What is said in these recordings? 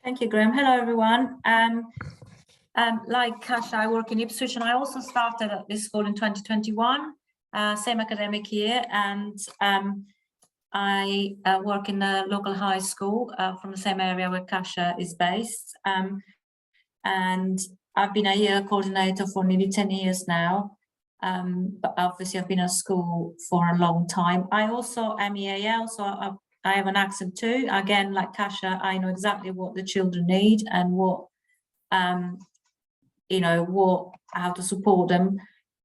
Thank you, Graham. Hello, everyone. Like Kasia, I work in Ipswich, and I also started at this school in 2021, same academic year, and I work in a local high school from the same area where Kasia is based. And I've been a year coordinator for nearly 10 years now, but obviously I've been at school for a long time. I also am EAL, so I have an accent too. Again, like Kasia, I know exactly what the children need and what, how to support them.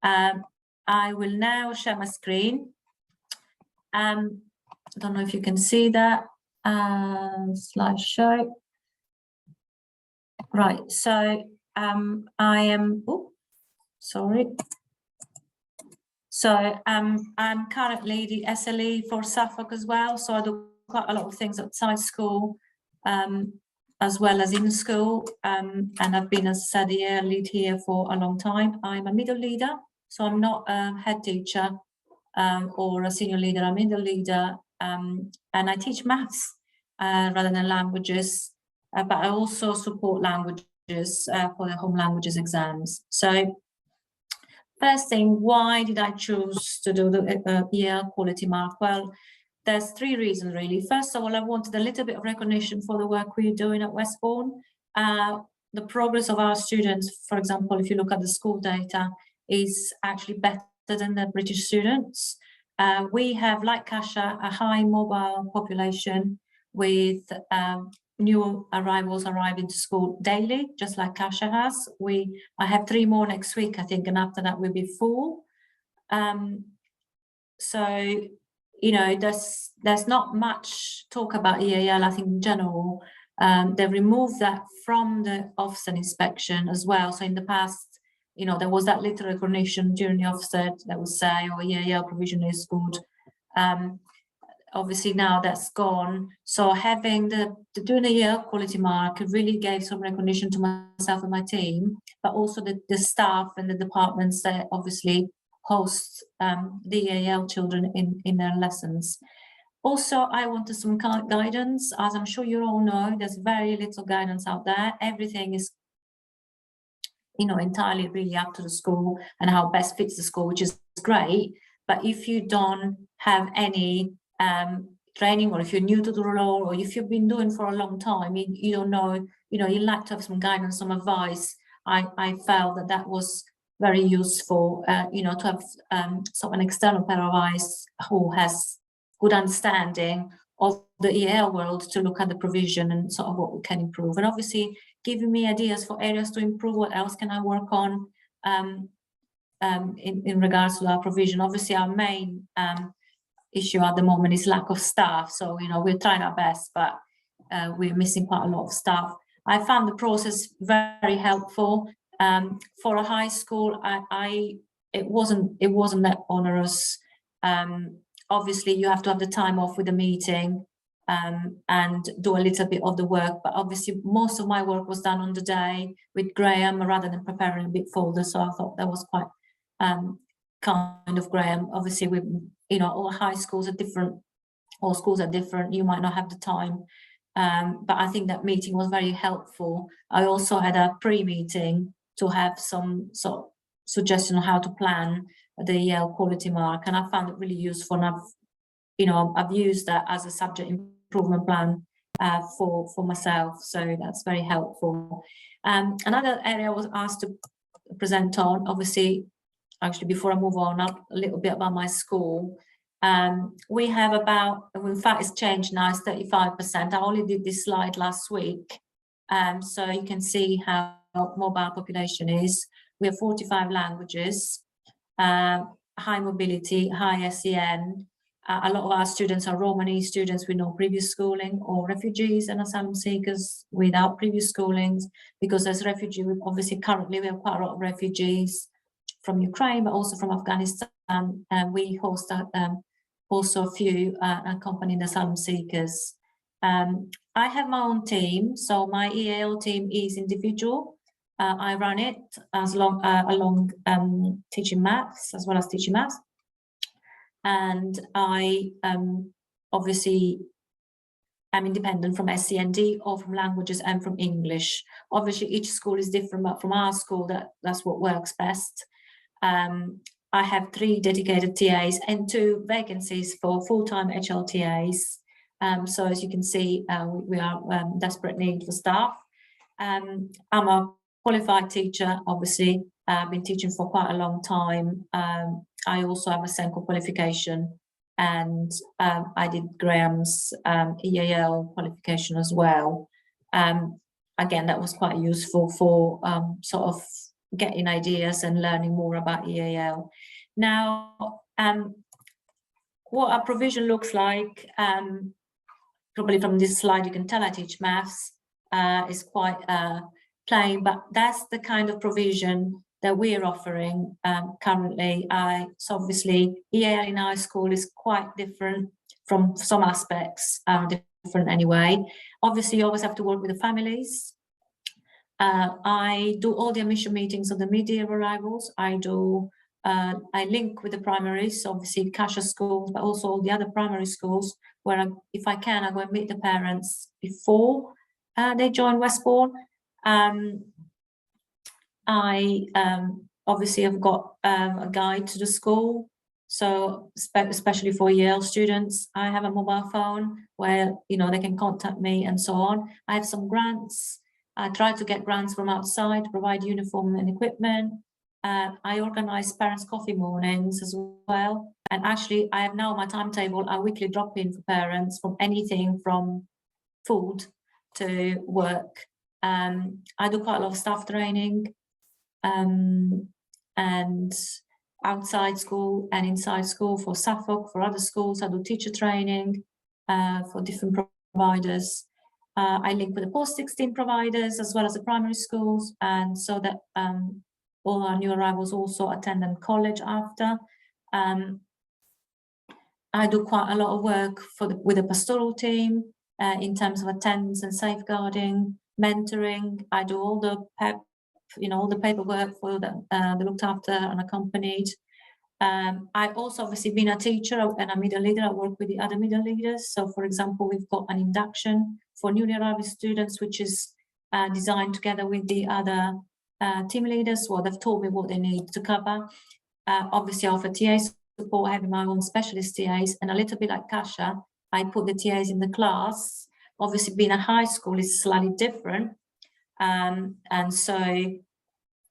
I will now share my screen. I don't know if you can see that slideshow. Right, so I am, sorry. So I'm currently the SLE for Suffolk as well. So I do quite a lot of things outside school, as well as in school. And I've been, as I said, the EAL lead here for a long time. I'm a middle leader, so I'm not a head teacher or a senior leader. I'm a middle leader, and I teach maths rather than languages. But I also support languages for the home languages exams. So first thing, why did I choose to do the EAL quality mark? Well, there's three reasons really. First of all, I wanted a little bit of recognition for the work we're doing at Westbourne. The progress of our students, for example, if you look at the school data, is actually better than the British students. We have, like Kasia, a high mobile population with new arrivals arriving to school daily, just like Kasia has. I have 3 more next week, I think, and after that we'll be full. So, you know, there's not much talk about EAL, I think, in general. They removed that from the Ofsted inspection as well. So in the past, you know, there was that little recognition during the Ofsted that would say, oh, EAL provision is good. Obviously now that's gone. So having doing a EAL quality mark really gave some recognition to myself and my team, but also the staff and the departments that obviously host the EAL children in their lessons. Also, I wanted some guidance. As I'm sure you all know, there's very little guidance out there. Everything is, you know, entirely really up to the school and how best fits the school, which is great. But if you don't have any training, or if you're new to the role, or if you've been doing for a long time, you don't know, you know, you like to have some guidance, some advice. I felt that was very useful, you know, to have sort of an external pair of eyes who has good understanding of the EAL world to look at the provision and sort of what we can improve. And obviously giving me ideas for areas to improve, what else can I work on in regards to our provision. Obviously our main issue at the moment is lack of staff. So, you know, we're trying our best, but we're missing quite a lot of staff. I found the process very helpful. For a high school, it wasn't that onerous. Obviously, you have to have the time off with the meeting and do a little bit of the work. But obviously, most of my work was done on the day with Graham rather than preparing a big folder. So I thought that was quite kind of Graham. Obviously, we, you know, all high schools are different, all schools are different. You might not have the time. But I think that meeting was very helpful. I also had a pre-meeting to have some sort of suggestion on how to plan the EAL quality mark, and I found it really useful. And I've used that as a subject improvement plan for myself, so that's very helpful. Another area I was asked to present on, obviously, actually before I move on, a little bit about my school. We have about, in fact it's changed now, it's 35%. I only did this slide last week, so you can see how mobile population is. We have 45 languages, high mobility, high SEN. A lot of our students are Romani students with no previous schooling, or refugees and asylum seekers without previous schoolings, because as refugees, obviously currently we have quite a lot of refugees from Ukraine, but also from Afghanistan, and we host also a few accompanying asylum seekers. I have my own team, so my EAL team is individual. I run it along teaching maths as well as teaching maths, and I obviously independent from SEND or from languages and from English. Obviously, each school is different, but from our school, that's what works best. I have 3 dedicated TAs and 2 vacancies for full-time HLTAs. So as you can see, we are desperate need for staff. I'm a qualified teacher, obviously. I've been teaching for quite a long time. I also have a SENCO qualification, and I did Graham's EAL qualification as well. Again, that was quite useful for sort of getting ideas and learning more about EAL. Now, what our provision looks like, probably from this slide you can tell I teach maths, is quite plain, but that's the kind of provision that we're offering currently. So obviously EAL in our school is quite different from some aspects, different anyway. Obviously you always have to work with the families. I do all the admission meetings of the mid-year arrivals. I link with the primaries, so obviously Kasha schools, but also all the other primary schools, where if I can, I go and meet the parents before they join Westbourne. I obviously have got a guide to the school, so especially for EAL students, I have a mobile phone where they can contact me and so on. I have some grants. I try to get grants from outside to provide uniform and equipment. I organise parents' coffee mornings as well. And actually, I have now my timetable, a weekly drop-in for parents from anything from food to work. I do quite a lot of staff training, and outside school and inside school for Suffolk, for other schools. I do teacher training for different providers. I link with the post-16 providers as well as the primary schools, and so that all our new arrivals also attend college after. I do quite a lot of work with the pastoral team in terms of attendance and safeguarding, mentoring. I do all the all the paperwork for the looked after and accompanied. I've also obviously been a teacher and a middle leader. I work with the other middle leaders. So for example, we've got an induction for newly arriving students, which is designed together with the other team leaders. Well, they've told me what they need to cover. Obviously I offer TA support, having my own specialist TAs, and a little bit like Kasha, I put the TAs in the class. Obviously being a high school is slightly different. And so,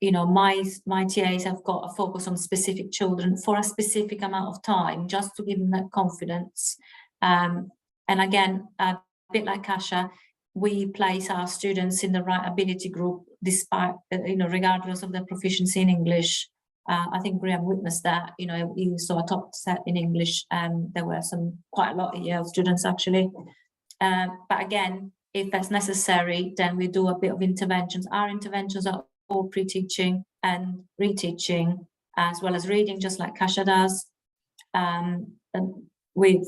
my TAs have got a focus on specific children for a specific amount of time, just to give them that confidence. And again, a bit like Kasha, we place our students in the right ability group, despite, regardless of their proficiency in English. I think Graham witnessed that, he saw a top set in English, and there were quite a lot of EAL students actually. But again, if that's necessary, then we do a bit of interventions. Our interventions are all pre-teaching and reteaching, as well as reading, just like Kasha does. And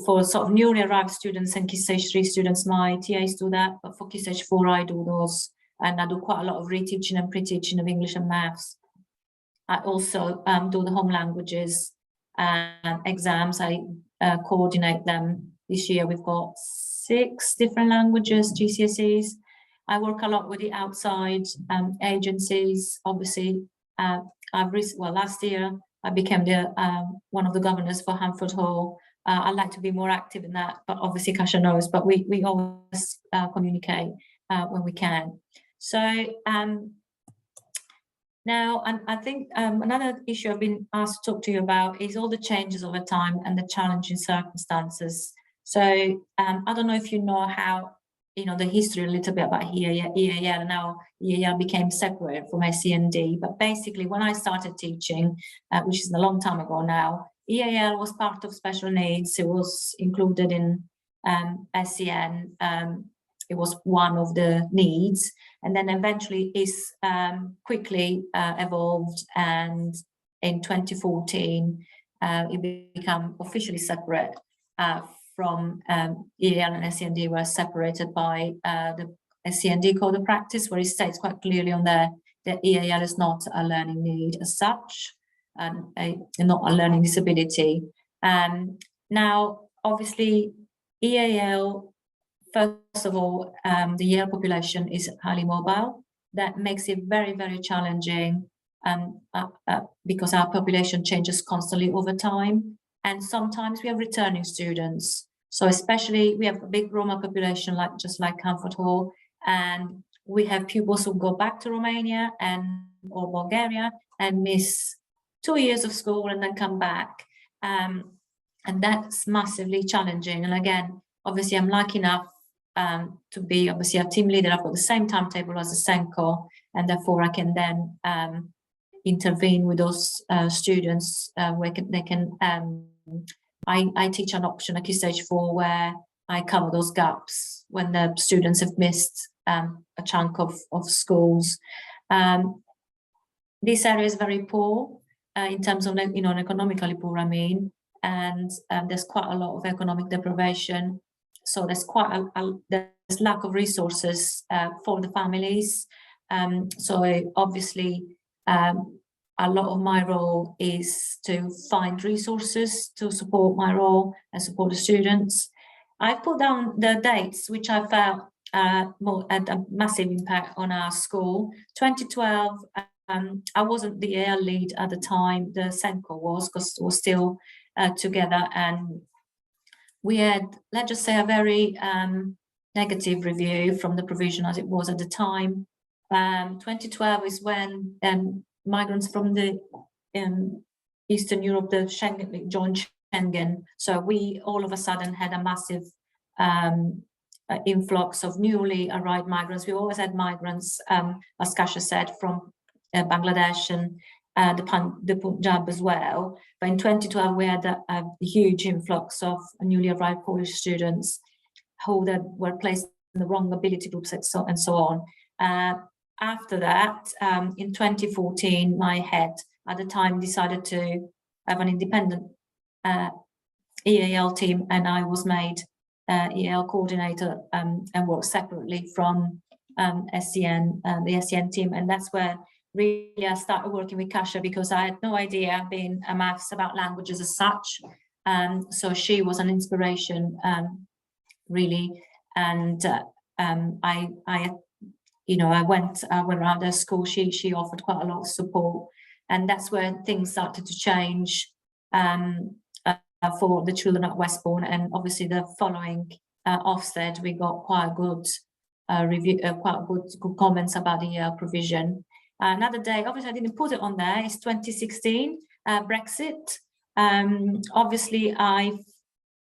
for sort of newly arrived students and Key Stage 3 students, my TAs do that, but for Key Stage 4, I do those, and I do quite a lot of reteaching and pre-teaching of English and maths. I also do the home languages exams. I coordinate them. This year we've got 6 different languages, GCSEs. I work a lot with the outside agencies. Obviously, last year I became one of the governors for Hanford Hall. I'd like to be more active in that, but obviously Kasha knows, but we always communicate when we can. So now, and I think another issue I've been asked to talk to you about is all the changes over time and the challenging circumstances. So I don't know if you know how, the history a little bit about EAL, and now EAL became separate from SEND. But basically, when I started teaching, which is a long time ago now, EAL was part of special needs. It was included in SEN. It was one of the needs, and then eventually is quickly evolved, and in 2014 it became officially separate from EAL and SEND were separated by the SEND Code of Practice, where it states quite clearly on there that EAL is not a learning need as such, and not a learning disability. Now, obviously, EAL first of all, the EAL population is highly mobile. That makes it very, very challenging because our population changes constantly over time. And sometimes we have returning students. So especially we have a big Roma population, just like Comfort Hall, and we have pupils who go back to Romania or Bulgaria and miss 2 years of school and then come back. And that's massively challenging. And again, obviously I'm lucky enough to be obviously a team leader. I've got the same timetable as the Senko, and therefore I can then intervene with those students where they can. I teach an option at Key Stage 4 where I cover those gaps when the students have missed a chunk of schools. This area is very poor in terms of, economically poor, I mean, and there's quite a lot of economic deprivation. So there's quite there's lack of resources for the families. So obviously, a lot of my role is to find resources to support my role and support the students. I've put down the dates which I felt had a massive impact on our school. 2012, I wasn't the EAL lead at the time, the Senko was, because it was still together, and we had, let's just say, a very negative review from the provision as it was at the time. 2012 is when migrants from the Eastern Europe, the Schengen, joined Schengen. So we all of a sudden had a massive influx of newly arrived migrants. We always had migrants, as Kasia said, from Bangladesh and the Punjab as well. But in 2012, we had a huge influx of newly arrived Polish students who that were placed in the wrong ability groups and so on. After that, in 2014, my head at the time decided to have an independent EAL team, and I was made EAL coordinator and worked separately from SEN, the SEN team, and that's where really I started working with Kasia, because I had no idea being a maths about languages as such. So she was an inspiration, really, and I went around her school. She offered quite a lot of support, and that's where things started to change for the children at Westbourne. And obviously, the following Ofsted, we got quite a good review, quite good comments about the provision. Another day, obviously, I didn't put it on there. It's 2016 Brexit. Obviously, I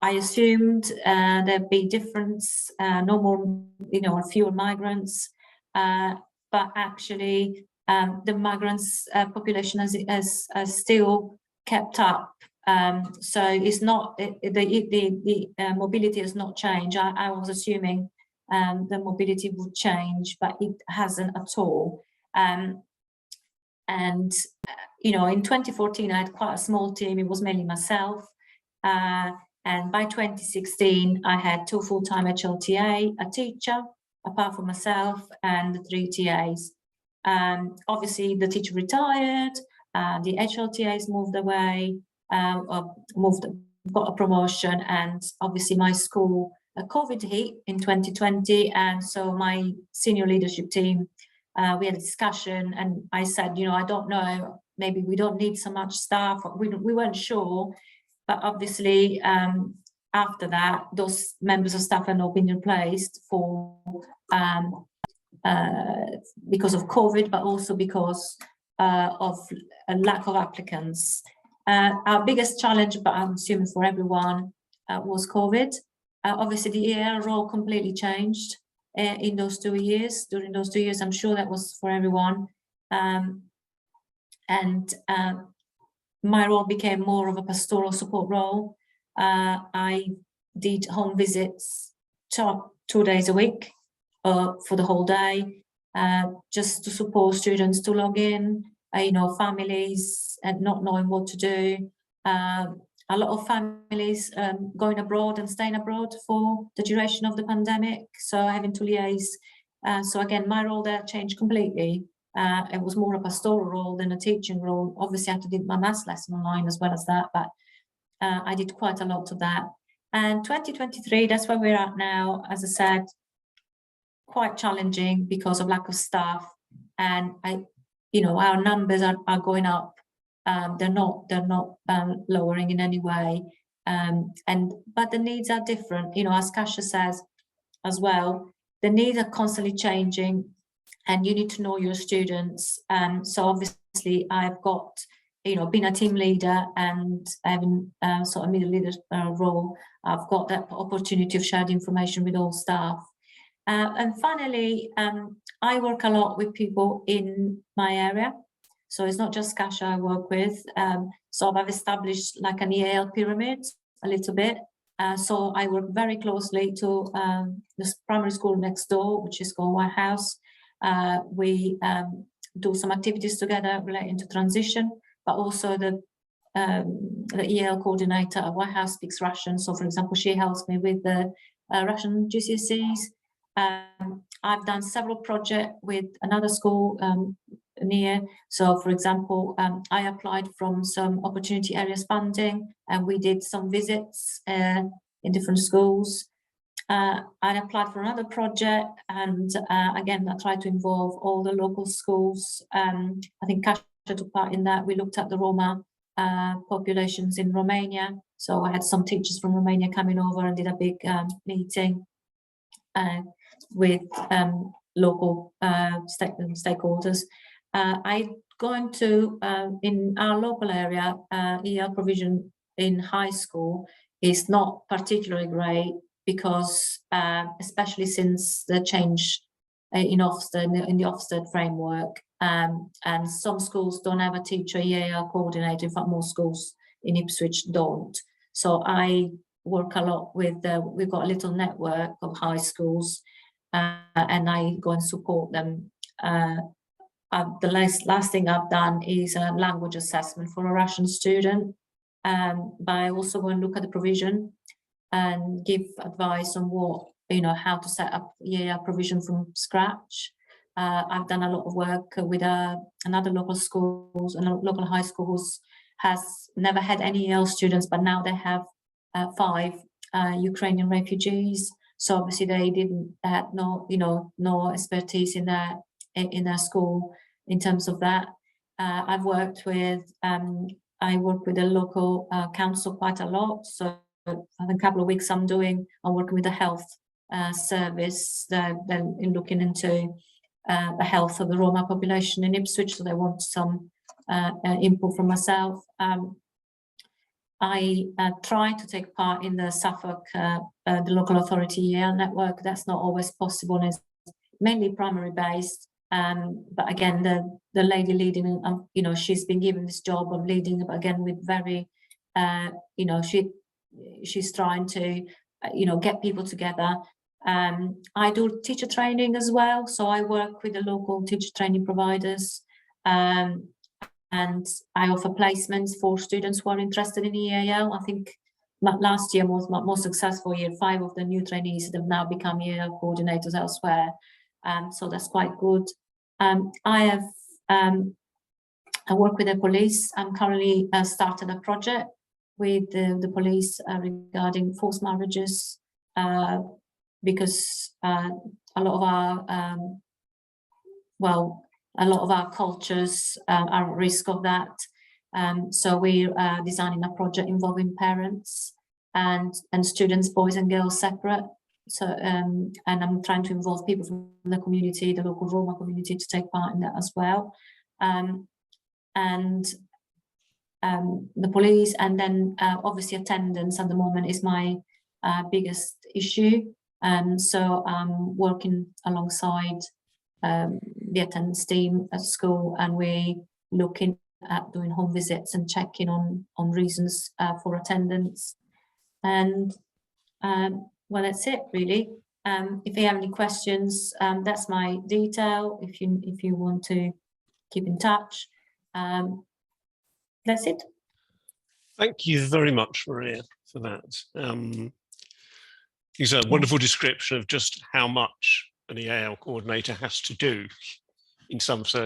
assumed there'd be difference, no more, fewer migrants. But actually, the migrants population has still kept up. So it's not the mobility has not changed. I was assuming the mobility would change, but it hasn't at all. And in 2014, I had quite a small team. It was mainly myself. And by 2016, I had 2 full-time HLTA, a teacher, apart from myself, and the 3 TAs. Obviously, the teacher retired, the HLTAs moved away, got a promotion, and obviously my school, COVID hit in 2020, and so my senior leadership team, we had a discussion, and I said, I don't know, maybe we don't need so much staff. We weren't sure, but obviously after that, those members of staff had not been replaced for because of COVID, but also because of a lack of applicants. Our biggest challenge, but I'm assuming for everyone, was COVID. Obviously, the EAL role completely changed in those 2 years. During those 2 years, I'm sure that was for everyone. And my role became more of a pastoral support role. I did home visits 2 days a week for the whole day, just to support students to log in, families and not knowing what to do. A lot of families going abroad and staying abroad for the duration of the pandemic, so having to liaise. So again, my role there changed completely. It was more a pastoral role than a teaching role. Obviously, I had to do my maths lesson online as well as that, but I did quite a lot of that. And 2023, that's where we're at now. As I said, quite challenging because of lack of staff, and our numbers are going up. They're not lowering in any way, but the needs are different. As Kasia says as well, the needs are constantly changing, and you need to know your students. So obviously, I've got being a team leader and having sort of middle leader role, I've got that opportunity of shared information with all staff. And finally, I work a lot with people in my area. So it's not just Kasia I work with. So I've established like an EAL pyramid a little bit. So I work very closely to this primary school next door, which is called White House. We do some activities together relating to transition, but also the EAL coordinator at White House speaks Russian. So for example, she helps me with the Russian GCSEs. I've done several projects with another school near. So for example, I applied from some opportunity areas funding, and we did some visits in different schools. I applied for another project, and again, I tried to involve all the local schools. I think Kasia took part in that. We looked at the Roma populations in Romania. So I had some teachers from Romania coming over and did a big meeting with local stakeholders. I going to in our local area, EAL provision in high school is not particularly great, because especially since the change in the Ofsted framework, and some schools don't have a teacher EAL coordinator. In fact, most schools in Ipswich don't. So I work a lot with we've got a little network of high schools, and I go and support them. The last thing I've done is a language assessment for a Russian student, but I also go and look at the provision and give advice on how to set up EAL provision from scratch. I've done a lot of work with another local local high school who has never had any EAL students, but now they have 5 Ukrainian refugees. So obviously they had no expertise in their school in terms of that. I've worked with I work with the local council quite a lot. So I think a couple of weeks I'm working with the health service. They're looking into the health of the Roma population in Ipswich, so they want some input from myself. I try to take part in the Suffolk, the local authority EAL network. That's not always possible, and it's mainly primary based. But again, the lady leading, she's been given this job of leading, but again, with very, she's trying to, get people together. I do teacher training as well, so I work with the local teacher training providers. And I offer placements for students who are interested in EAL. I think last year was my most successful year. 5 of the new trainees have now become EAL coordinators elsewhere. So that's quite good. I work with the police. I'm currently started a project with the police regarding forced marriages, because a lot of our cultures are at risk of that. So we're designing a project involving parents and students, boys and girls separate. So and I'm trying to involve people from the community, the local Roma community, to take part in that as well. The police, and then obviously attendance at the moment is my biggest issue. So I'm working alongside the attendance team at school, and we're looking at doing home visits and checking on reasons for attendance. And well, that's it really. If you have any questions, that's my detail. If you want to keep in touch, that's it. Thank you very much, Maria, for that. It's a wonderful description of just how much an EAL coordinator has to do in some circumstances.